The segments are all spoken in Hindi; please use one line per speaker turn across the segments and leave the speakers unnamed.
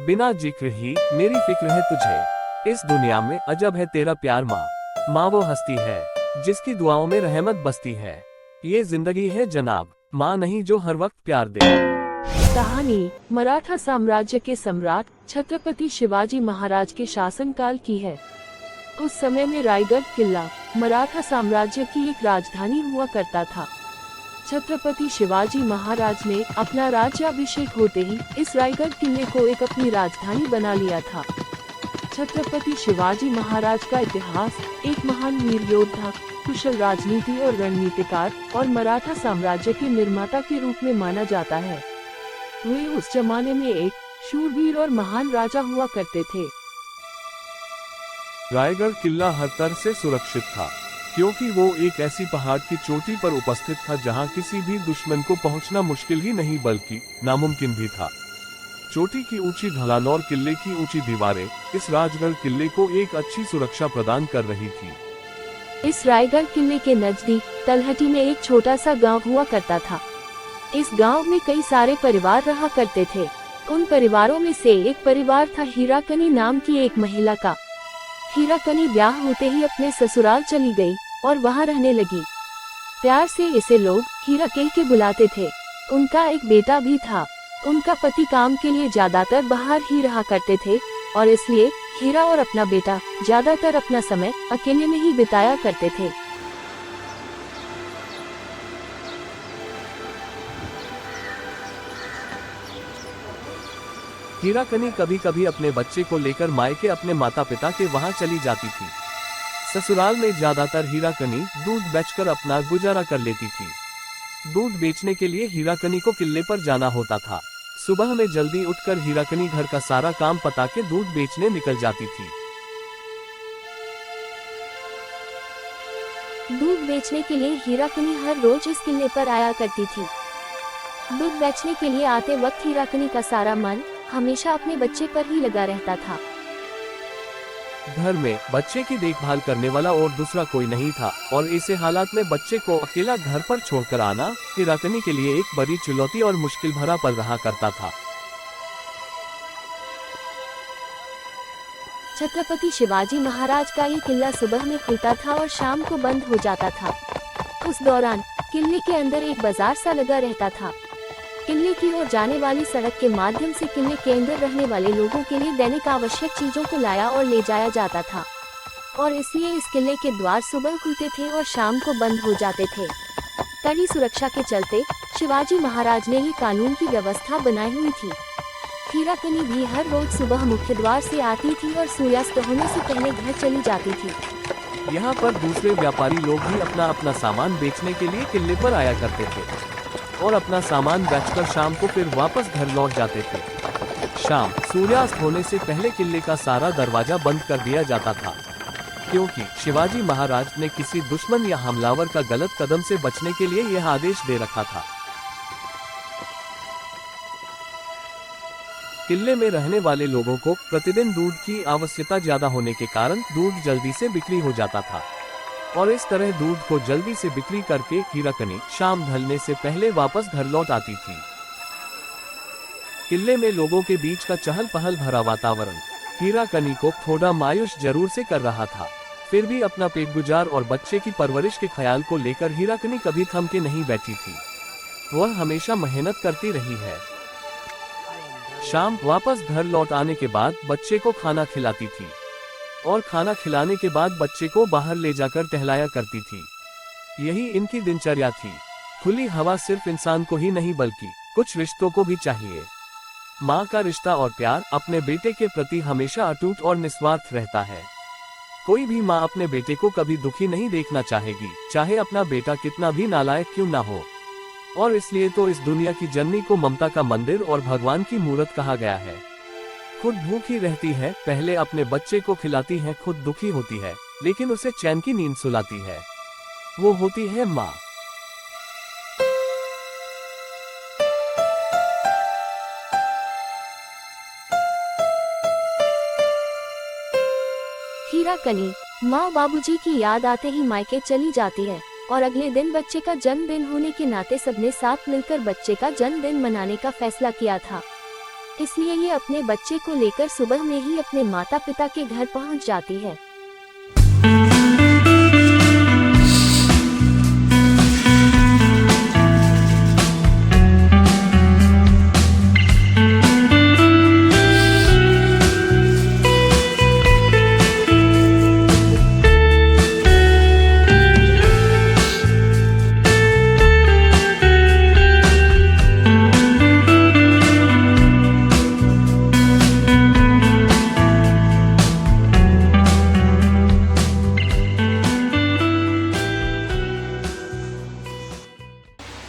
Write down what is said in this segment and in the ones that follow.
बिना जिक्र ही मेरी फिक्र है तुझे, इस दुनिया में अजब है तेरा प्यार माँ। माँ वो हस्ती है जिसकी दुआओं में रहमत बसती है, ये जिंदगी है जनाब, माँ नहीं जो हर वक्त प्यार दे।
कहानी मराठा साम्राज्य के सम्राट छत्रपति शिवाजी महाराज के शासनकाल की है। उस समय में रायगढ़ किला मराठा साम्राज्य की एक राजधानी हुआ करता था। छत्रपति शिवाजी महाराज ने अपना राज्याभिषेक होते ही इस रायगढ़ किले को एक अपनी राजधानी बना लिया था। छत्रपति शिवाजी महाराज का इतिहास एक महान वीर योद्धा, कुशल राजनीति और रणनीतिकार और मराठा साम्राज्य के निर्माता के रूप में माना जाता है। वे उस जमाने में एक शूरवीर और महान राजा हुआ करते थे।
रायगढ़ किला हर तरह से सुरक्षित था, क्योंकि वो एक ऐसी पहाड़ की चोटी पर उपस्थित था जहां किसी भी दुश्मन को पहुंचना मुश्किल ही नहीं बल्कि नामुमकिन भी था। चोटी की ऊंची ढलान और किले की ऊंची दीवारें इस राजगढ़ किले को एक अच्छी सुरक्षा प्रदान कर रही थी।
इस रायगढ़ किले के नजदीक तलहटी में एक छोटा सा गांव हुआ करता था। इस गांव में कई सारे परिवार रहा करते थे। उन परिवारों में से एक परिवार था हीराकनी नाम की एक महिला का। हीराकनी ब्याह होते ही अपने ससुराल चली गई और वहां रहने लगी। प्यार से इसे लोग हीरा कह के बुलाते थे। उनका एक बेटा भी था। उनका पति काम के लिए ज्यादातर बाहर ही रहा करते थे और इसलिए हीरा और अपना बेटा ज्यादातर अपना समय अकेले में ही बिताया करते थे।
हीराकनी कभी कभी अपने बच्चे को लेकर मायके अपने माता पिता के वहां चली जाती थी। ससुराल में ज्यादातर हीराकनी दूध बेचकर अपना गुजारा कर लेती थी। दूध बेचने के लिए हीराकनी को किले पर जाना होता था। सुबह में जल्दी उठकर हीराकनी घर का सारा काम पता के दूध बेचने निकल जाती थी।
दूध बेचने के लिए हीराकनी हर रोज इस किले पर आया करती थी। दूध बेचने के लिए आते वक्त हीराकनी का सारा मन हमेशा अपने बच्चे पर ही लगा रहता था।
घर में बच्चे की देखभाल करने वाला और दूसरा कोई नहीं था और ऐसे हालात में बच्चे को अकेला घर पर छोड़कर आना हीराकनी के लिए एक बड़ी चुनौती और मुश्किल भरा पल रहा करता था।
छत्रपति शिवाजी महाराज का ये किला सुबह में खुलता था और शाम को बंद हो जाता था। उस दौरान किले के अंदर एक बाजार सा लगा रहता था। किले की ओर जाने वाली सड़क के माध्यम से किले के अंदर रहने वाले लोगों के लिए दैनिक आवश्यक चीजों को लाया और ले जाया जाता था और इसलिए इस किले के द्वार सुबह खुलते थे और शाम को बंद हो जाते थे। कड़ी सुरक्षा के चलते शिवाजी महाराज ने ये कानून की व्यवस्था बनाई हुई थी। हीराकनी भी हर रोज सुबह मुख्य द्वार से आती थी और सूर्यास्त होने से पहले घर चली जाती थी।
यहाँ पर दूसरे व्यापारी लोग भी अपना अपना सामान बेचने के लिए किले पर आया करते थे और अपना सामान बेचकर शाम को फिर वापस घर लौट जाते थे। शाम सूर्यास्त होने से पहले किले का सारा दरवाजा बंद कर दिया जाता था, क्योंकि शिवाजी महाराज ने किसी दुश्मन या हमलावर का गलत कदम से बचने के लिए यह आदेश दे रखा था। किले में रहने वाले लोगों को प्रतिदिन दूध की आवश्यकता ज्यादा होने के कारण दूध जल्दी से बिक्री हो जाता था और इस तरह दूध को जल्दी से बिक्री करके हीराकनी शाम ढलने से पहले वापस घर लौट आती थी। किले में लोगों के बीच का चहल पहल भरा वातावरण हीराकनी को थोड़ा मायूस जरूर से कर रहा था। फिर भी अपना पेट गुजार और बच्चे की परवरिश के ख्याल को लेकर हीराकनी कभी थम के नहीं बैठी थी। वह हमेशा मेहनत करती रही है। शाम वापस घर लौट आने के बाद बच्चे को खाना खिलाती थी और खाना खिलाने के बाद बच्चे को बाहर ले जाकर टहलाया करती थी। यही इनकी दिनचर्या थी। खुली हवा सिर्फ इंसान को ही नहीं बल्कि कुछ रिश्तों को भी चाहिए। माँ का रिश्ता और प्यार अपने बेटे के प्रति हमेशा अटूट और निस्वार्थ रहता है। कोई भी माँ अपने बेटे को कभी दुखी नहीं देखना चाहेगी, चाहे अपना बेटा कितना भी नालायक क्यों ना हो। और इसलिए तो इस दुनिया की जननी को ममता का मंदिर और भगवान की मूर्त कहा गया है। खुद भूखी रहती है, पहले अपने बच्चे को खिलाती है, खुद दुखी होती है लेकिन उसे चैन की नींद सुलाती है। वो होती है माँ।
हीराकनी माँ बाबूजी की याद आते ही मायके चली जाती है और अगले दिन बच्चे का जन्मदिन होने के नाते सबने साथ मिलकर बच्चे का जन्मदिन मनाने का फैसला किया था। इसलिए ये अपने बच्चे को लेकर सुबह में ही अपने माता पिता के घर पहुंच जाती है।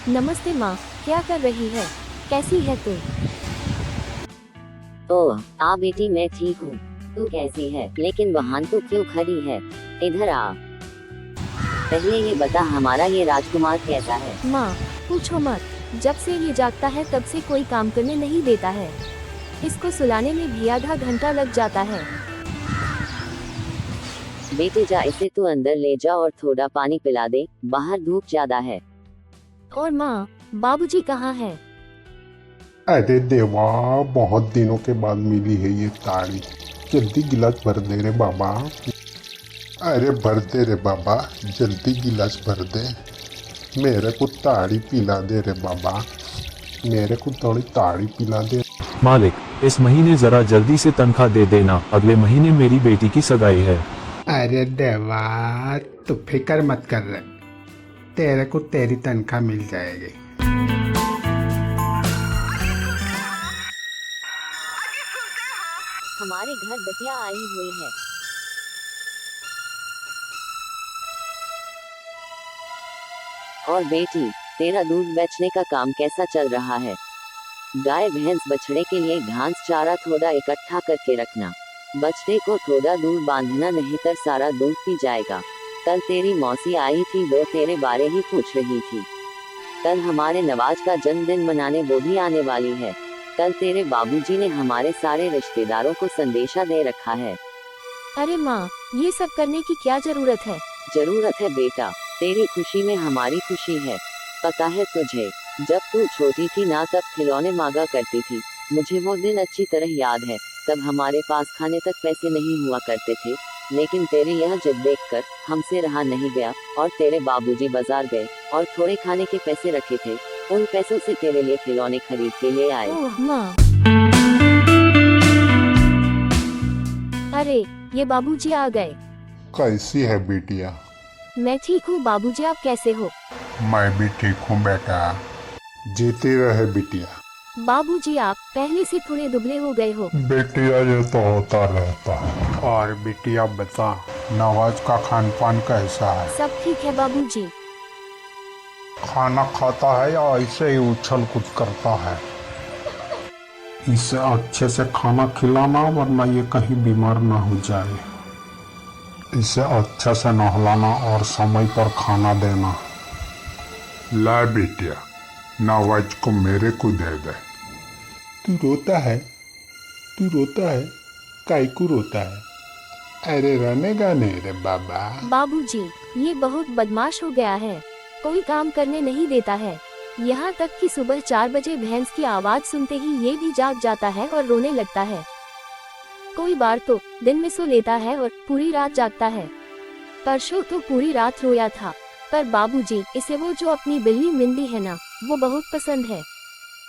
नमस्ते माँ, क्या कर रही है? कैसी है तू?
ओह बेटी, मैं ठीक हूँ। तू कैसी है? लेकिन वहाँ तू क्यों खड़ी है? इधर आ। पहले ये बता, हमारा ये राजकुमार कैसा है?
माँ पूछो मत, जब से ये जागता है तब से कोई काम करने नहीं देता है। इसको सुलाने में भी आधा घंटा लग जाता है।
बेटे जा, इसे तू अंदर ले जा और थोड़ा पानी पिला दे, बाहर धूप ज्यादा है।
और माँ, बाबूजी कहाँ है?
अरे देवा, बहुत दिनों के बाद मिली है ये ताड़ी। जल्दी गिलास भर दे रे बाबा। अरे भर दे रे बाबा, जल्दी गिलास भर दे। मेरे को ताड़ी पिला दे रे बाबा, मेरे को थोड़ी ताड़ी पिला दे।
मालिक, इस महीने जरा जल्दी से तनख्वाह दे देना, अगले महीने मेरी बेटी की सगाई है।
अरे देवा, तू फिक्र मत कर रहे, तेरे को तेरी तनख्वाह मिल जाएगी।
हमारे घर बटिया आई हुई है। और बेटी, तेरा दूध बेचने का काम कैसा चल रहा है? गाय भैंस बछड़े के लिए घास चारा थोड़ा इकट्ठा करके रखना। बछड़े को थोड़ा दूर बांधना, नहीं तो सारा दूध पी जाएगा। कल तेरी मौसी आई थी, वो तेरे बारे ही पूछ रही थी। कल हमारे नवाज का जन्मदिन मनाने वो भी आने वाली है। कल तेरे बाबूजी ने हमारे सारे रिश्तेदारों को संदेशा दे रखा है।
अरे माँ, ये सब करने की क्या जरूरत है?
जरूरत है बेटा, तेरी खुशी में हमारी खुशी है। पता है तुझे, जब तू छोटी थी ना, तब खिलौने मांगा करती थी। मुझे वो दिन अच्छी तरह याद है। तब हमारे पास खाने तक पैसे नहीं हुआ करते थे, लेकिन तेरी यह जिद देखकर हमसे रहा नहीं गया और तेरे बाबूजी बाजार गए और थोड़े खाने के पैसे रखे थे। उन पैसों से तेरे लिए खिलौने खरीद के ले आए।
ओह माँ, अरे ये बाबूजी आ गए।
कैसी है बिटिया?
मैं ठीक हूँ बाबूजी, आप कैसे हो?
मैं भी ठीक हूँ बेटा। जीती रहे बिटिया।
बाबूजी, आप पहले से थोड़े दुबले हो गए हो।
बेटिया, ये तो होता रहता है। और बिटिया बता, नवाज का खान पान कैसा है?
सब ठीक है बाबूजी।
खाना खाता है या ऐसे ही उछल कूद करता है? इसे अच्छे से खाना खिलाना, वरना ये कहीं बीमार ना हो जाए। इसे अच्छे से नहलाना और समय पर खाना देना। ला बेटिया, नवाज को मेरे को दे दे। तू रोता है, तू रोता है, काहे को रोता है? अरे रोने का नहीं रे बाबा।
बाबूजी, ये बहुत बदमाश हो गया है, कोई काम करने नहीं देता है। यहाँ तक कि सुबह 4 बजे भैंस की आवाज सुनते ही ये भी जाग जाता है और रोने लगता है। कोई बार तो दिन में सो लेता है और पूरी रात जागता है। परसों तो पूरी रात रोया था। पर बाबूजी, इसे वो जो अपनी बिल्ली मिंदी है ना, वो बहुत पसंद है।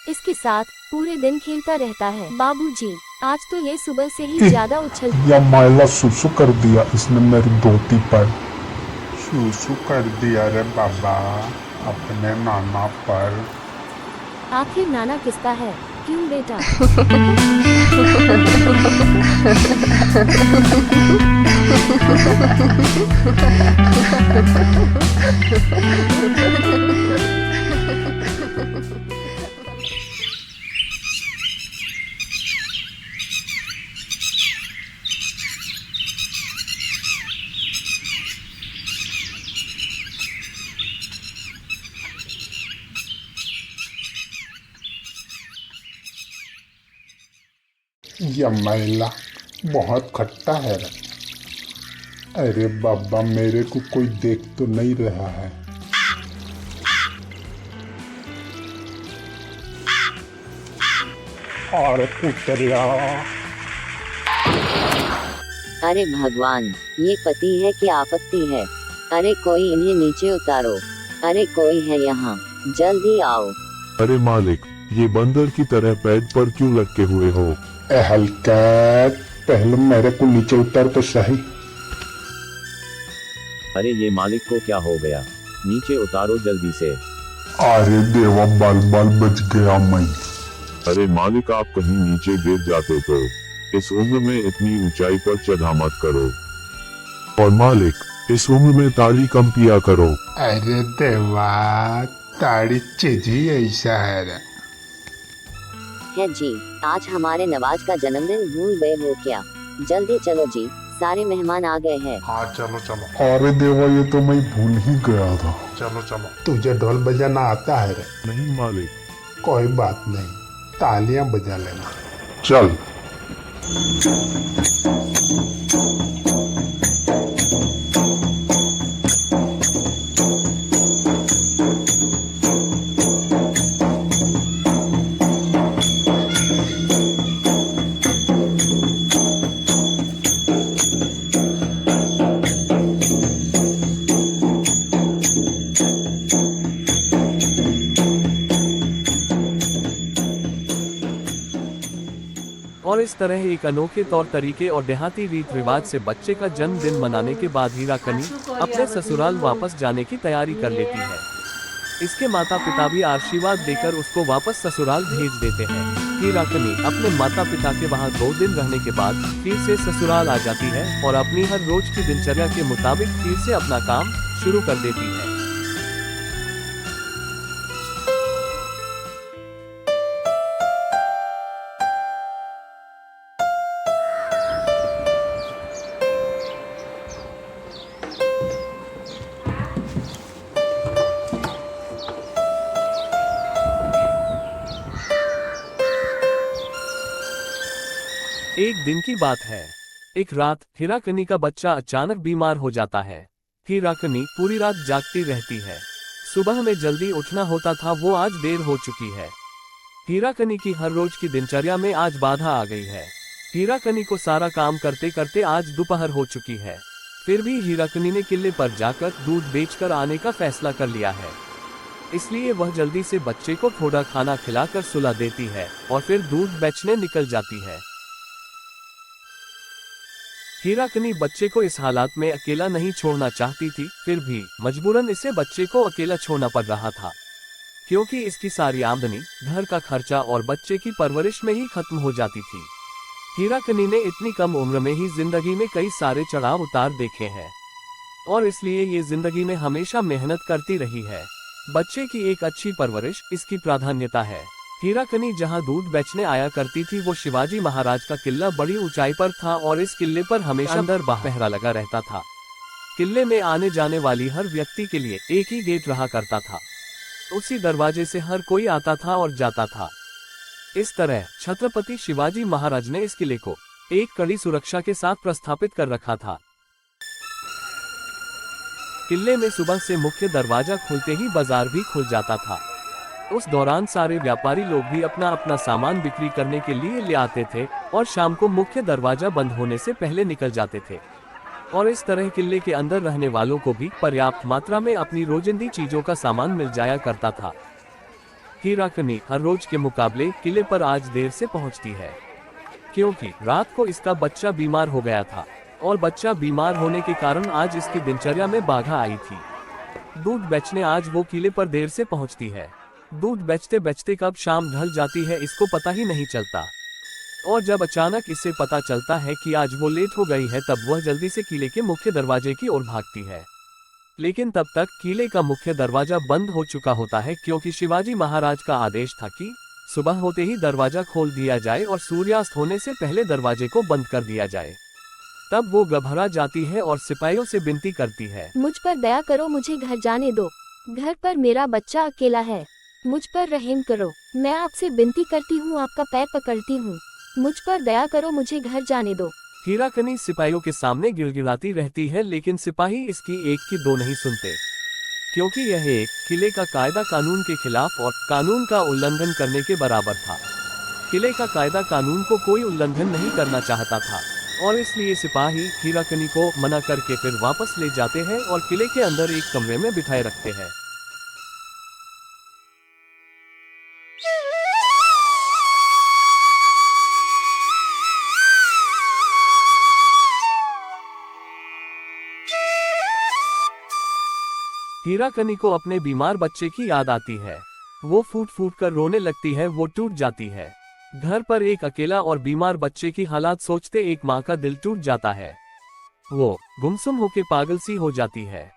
इसके साथ पूरे दिन खेलता रहता है। बाबूजी, आज तो ये सुबह से ही ज्यादा उछल
या माइला सुसु कर दिया इसने मेरी धोती पर। सुसु कर दिया रे बाबा अपने नाना पर।
आखिर नाना किसका है? क्यों बेटा?
यह मैला बहुत खट्टा है रे। अरे बाबा, मेरे को कोई देख तो नहीं रहा है। अरे कुतरिया,
अरे भगवान, ये पति है कि आपत्ति है। अरे कोई इन्हें नीचे उतारो। अरे कोई है यहाँ, जल्दी आओ।
अरे मालिक, ये बंदर की तरह पेड़ पर क्यों लटके हुए हो?
हलकैट, पहले मेरे को नीचे उतर तो सही।
अरे ये मालिक को क्या हो गया? नीचे उतारो जल्दी से।
अरे देवा, बाल बाल बच गया मैं।
अरे मालिक, आप कहीं नीचे गिर जाते तो। इस उम्र में इतनी ऊंचाई पर चढ़ा मत करो। और मालिक, इस उम्र में ताड़ी कम पिया करो।
अरे देवा, ताड़ी चीज ही ऐसा है।
जी, आज हमारे नवाज का जन्मदिन भूल गए हो क्या? जल्दी चलो जी, सारे मेहमान आ गए हैं।
हाँ चलो चलो। अरे देवा, ये तो मैं भूल ही गया था। चलो चलो।
तुझे ढोल बजाना आता है रे?
नहीं मालिक।
कोई बात नहीं, तालियां बजा लेना।
चल।
और इस तरह एक अनोखे तौर तरीके और देहाती रीत रिवाज से बच्चे का जन्मदिन मनाने के बाद हीराकनी अपने ससुराल वापस जाने की तैयारी कर लेती है। इसके माता पिता भी आशीर्वाद देकर उसको वापस ससुराल भेज देते हैं। हीराकनी अपने माता पिता के वहां 2 दिन रहने के बाद फिर से ससुराल आ जाती है और अपनी हर रोज की दिनचर्या के मुताबिक फिर से अपना काम शुरू कर देती है। एक दिन की बात है। एक रात हीराकनी का बच्चा अचानक बीमार हो जाता है। हीराकनी पूरी रात जागती रहती है। सुबह में जल्दी उठना होता था, वो आज देर हो चुकी है। हीराकनी की हर रोज की दिनचर्या में आज बाधा आ गई है। हीराकनी को सारा काम करते करते आज दोपहर हो चुकी है। फिर भी हीराकनी ने किले पर जाकर दूध बेचकर आने का फैसला कर लिया है। इसलिए वह जल्दी से बच्चे को थोड़ा खाना खिलाकर सुला देती है और फिर दूध बेचने निकल जाती है। हीराकनी बच्चे को इस हालात में अकेला नहीं छोड़ना चाहती थी, फिर भी मजबूरन इसे बच्चे को अकेला छोड़ना पड़ रहा था, क्योंकि इसकी सारी आमदनी घर का खर्चा और बच्चे की परवरिश में ही खत्म हो जाती थी। हीराकनी ने इतनी कम उम्र में ही जिंदगी में कई सारे चढ़ाव उतार देखे हैं और इसलिए ये जिंदगी में हमेशा मेहनत करती रही है। बच्चे की एक अच्छी परवरिश इसकी प्राधान्यता है। हीराकनी जहां दूध बेचने आया करती थी वो शिवाजी महाराज का किला बड़ी ऊंचाई पर था और इस किले पर हमेशा अंदर बाहर पहरा लगा रहता था। किले में आने जाने वाली हर व्यक्ति के लिए एक ही गेट रहा करता था। उसी दरवाजे से हर कोई आता था और जाता था। इस तरह छत्रपति शिवाजी महाराज ने इस किले को एक कड़ी सुरक्षा के साथ प्रस्थापित कर रखा था। किले में सुबह से मुख्य दरवाजा खुलते ही बाजार भी खुल जाता था। उस दौरान सारे व्यापारी लोग भी अपना अपना सामान बिक्री करने के लिए ले आते थे और शाम को मुख्य दरवाजा बंद होने से पहले निकल जाते थे। और इस तरह किले के अंदर रहने वालों को भी पर्याप्त मात्रा में अपनी रोजिंदी चीजों का सामान मिल जाया करता था। हीराकनी हर रोज के मुकाबले किले पर आज देर से पहुंचती है, क्योंकि रात को इसका बच्चा बीमार हो गया था और बच्चा बीमार होने के कारण आज इसकी दिनचर्या में बाधा आई थी। दूध बेचने आज वो किले पर देर से पहुंचती है। दूध बेचते बेचते कब शाम ढल जाती है इसको पता ही नहीं चलता, और जब अचानक इसे पता चलता है कि आज वो लेट हो गई है तब वह जल्दी से किले के मुख्य दरवाजे की ओर भागती है। लेकिन तब तक किले का मुख्य दरवाजा बंद हो चुका होता है, क्योंकि शिवाजी महाराज का आदेश था कि सुबह होते ही दरवाजा खोल दिया जाए और सूर्यास्त होने से पहले दरवाजे को बंद कर दिया जाए। तब वो घबरा जाती है और सिपाहियों से विनती करती है,
मुझ पर दया करो, मुझे घर जाने दो। घर पर मेरा बच्चा अकेला है, मुझ पर रहम करो। मैं आपसे विनती करती हूँ, आपका पैर पकड़ती हूँ, मुझ पर दया करो, मुझे घर जाने दो।
हीराकनी सिपाहियों के सामने गिड़गिड़ाती रहती है, लेकिन सिपाही इसकी एक की दो नहीं सुनते, क्योंकि यह एक किले का कायदा कानून के खिलाफ और कानून का उल्लंघन करने के बराबर था। किले का कायदा कानून को कोई उल्लंघन नहीं करना चाहता था और इसलिए सिपाही हीराकनी को मना करके फिर वापस ले जाते हैं और किले के अंदर एक कमरे में बिठाए रखते हैं। हीराकनी को अपने बीमार बच्चे की याद आती है। वो फूट फूट कर रोने लगती है, वो टूट जाती है। घर पर एक अकेला और बीमार बच्चे की हालात सोचते एक माँ का दिल टूट जाता है। वो गुमसुम होके पागल सी हो जाती है।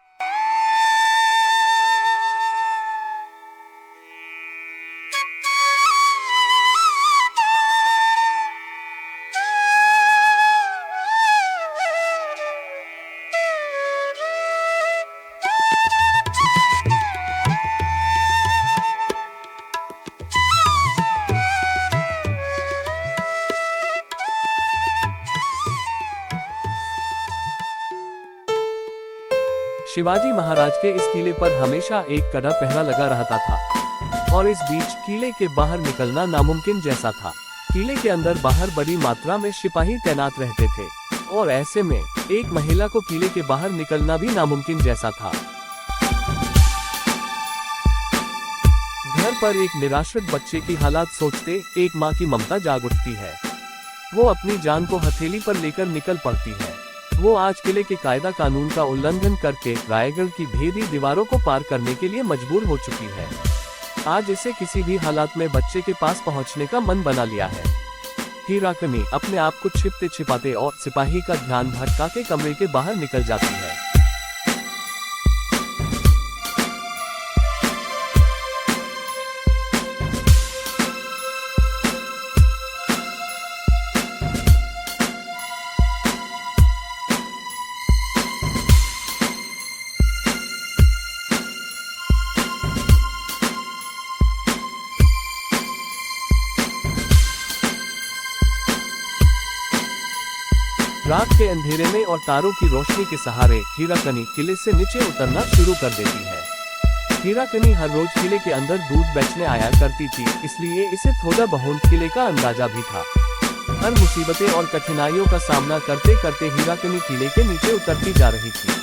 शिवाजी महाराज के इस किले पर हमेशा एक कड़ा पहरा लगा रहता था और इस बीच किले के बाहर निकलना नामुमकिन जैसा था। किले के अंदर बाहर बड़ी मात्रा में सिपाही तैनात रहते थे और ऐसे में एक महिला को किले के बाहर निकलना भी नामुमकिन जैसा था। घर पर एक निराश्रित बच्चे की हालात सोचते एक माँ की ममता जाग उठती है। वो अपनी जान को हथेली पर लेकर निकल पड़ती है। वो आज किले के कायदा कानून का उल्लंघन करके रायगढ़ की भेदी दीवारों को पार करने के लिए मजबूर हो चुकी है। आज इसे किसी भी हालात में बच्चे के पास पहुंचने का मन बना लिया है। हीराकनी अपने आप को छिपते छिपाते और सिपाही का ध्यान भटका के कमरे के बाहर निकल जाती है। रात के अंधेरे में और तारों की रोशनी के सहारे हीराकनी किले से नीचे उतरना शुरू कर देती है। हीराकनी हर रोज किले के अंदर दूध बेचने आया करती थी, इसलिए इसे थोड़ा बहुत किले का अंदाजा भी था। हर मुसीबतें और कठिनाइयों का सामना करते करते हीराकनी किले के नीचे उतरती जा रही थी।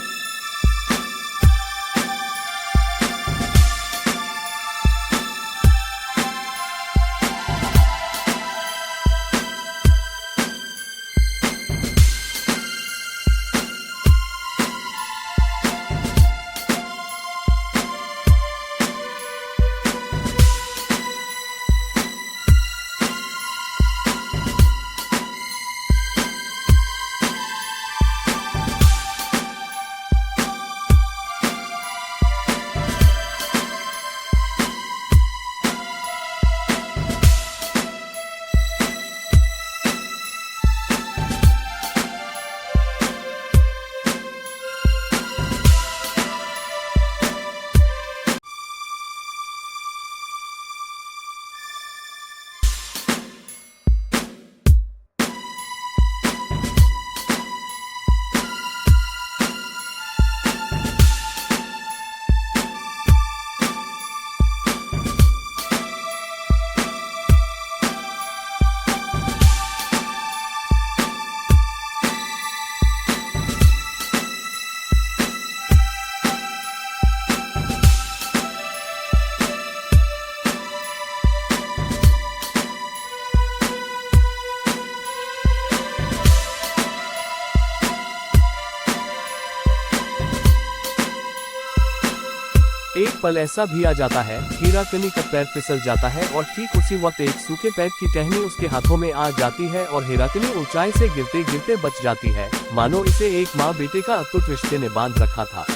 एक पल ऐसा भी आ जाता है, हीराकनी का पैर फिसल जाता है और ठीक उसी वक्त एक सूखे पेड़ की टहनी उसके हाथों में आ जाती है और हीराकनी ऊंचाई से गिरते गिरते बच जाती है, मानो इसे एक माँ बेटे का अटूट रिश्ते ने बांध रखा था।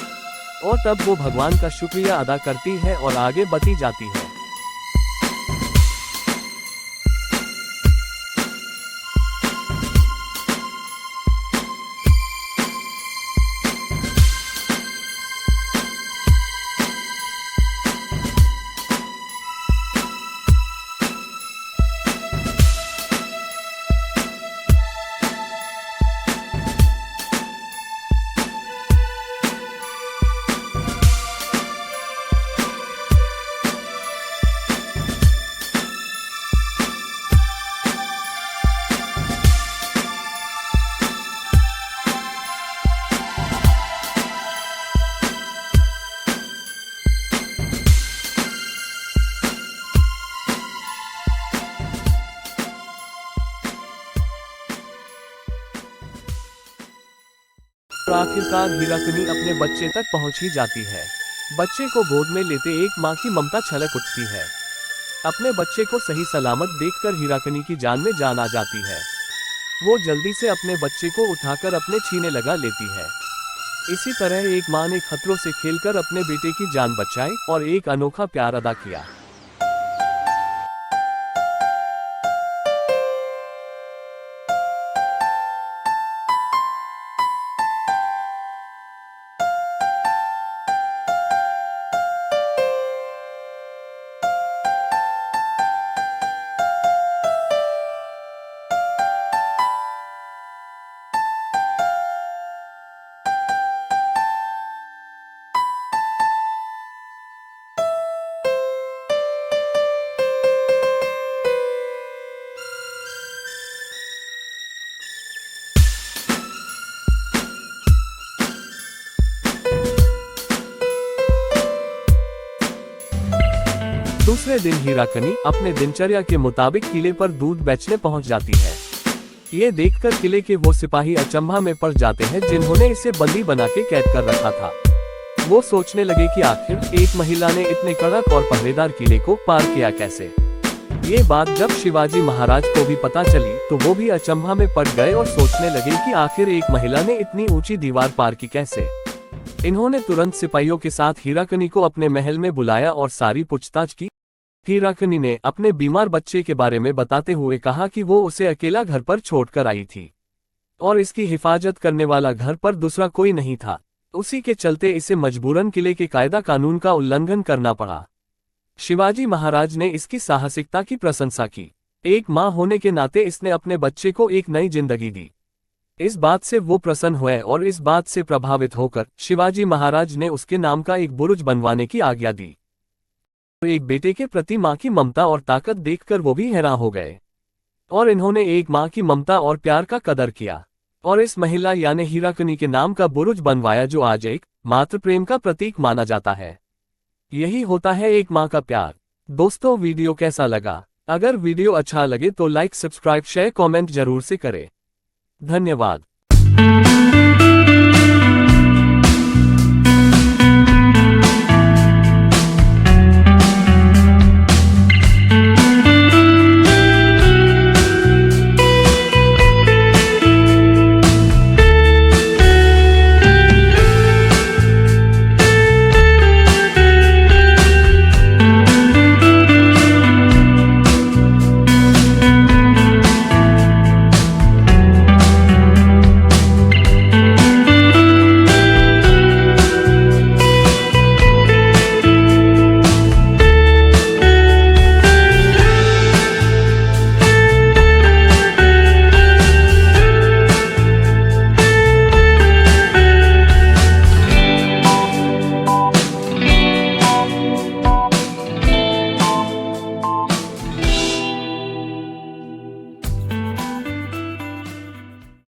और तब वो भगवान का शुक्रिया अदा करती है और आगे बढ़ती जाती है। आखिरकार हीराकनी अपने बच्चे तक पहुंच ही जाती है। बच्चे को गोद में लेते एक माँ की ममता छलक उठती है। अपने बच्चे को सही सलामत देखकर हीराकनी की जान में जान आ जाती है। वो जल्दी से अपने बच्चे को उठाकर अपने सीने लगा लेती है। इसी तरह एक माँ ने खतरों से खेलकर अपने बेटे की जान बचाई और एक अनोखा प्यार अदा किया। दूसरे दिन हीराकनी अपने दिनचर्या के मुताबिक किले पर दूध बेचने पहुंच जाती है। ये देखकर किले के वो सिपाही अचंभा में पड़ जाते हैं जिन्होंने इसे बंदी बना के कैद कर रखा था। वो सोचने लगे कि आखिर एक महिला ने इतने कड़क और पहरेदार किले को पार किया कैसे। ये बात जब शिवाजी महाराज को भी पता चली तो वो भी अचंभा में पड़ गए और सोचने लगे कि आखिर एक महिला ने इतनी ऊंची दीवार पार की कैसे। इन्होंने तुरंत सिपाहियों के साथ हीराकनी को अपने महल में बुलाया और सारी पूछताछ की। हीराकनी ने अपने बीमार बच्चे के बारे में बताते हुए कहा कि वो उसे अकेला घर पर छोड़कर आई थी और इसकी हिफाजत करने वाला घर पर दूसरा कोई नहीं था। उसी के चलते इसे मजबूरन किले के कायदा कानून का उल्लंघन करना पड़ा। शिवाजी महाराज ने इसकी साहसिकता की प्रशंसा की। एक माँ होने के नाते इसने अपने बच्चे को एक नई जिंदगी दी। इस बात से वो प्रसन्न हुए और इस बात से प्रभावित होकर शिवाजी महाराज ने उसके नाम का एक बुरुज बनवाने की आज्ञा दी। एक बेटे के प्रति माँ की ममता और ताकत देखकर वो भी हैरान हो गए और इन्होंने एक माँ की ममता और प्यार का कदर किया और इस महिला यानी हीराकनी के नाम का बुरुज बनवाया जो आज एक मातृ प्रेम का प्रतीक माना जाता है। यही होता है एक माँ का प्यार। दोस्तों, वीडियो कैसा लगा? अगर वीडियो अच्छा लगे तो लाइक, सब्सक्राइब, शेयर, कमेंट जरूर से करें। धन्यवाद।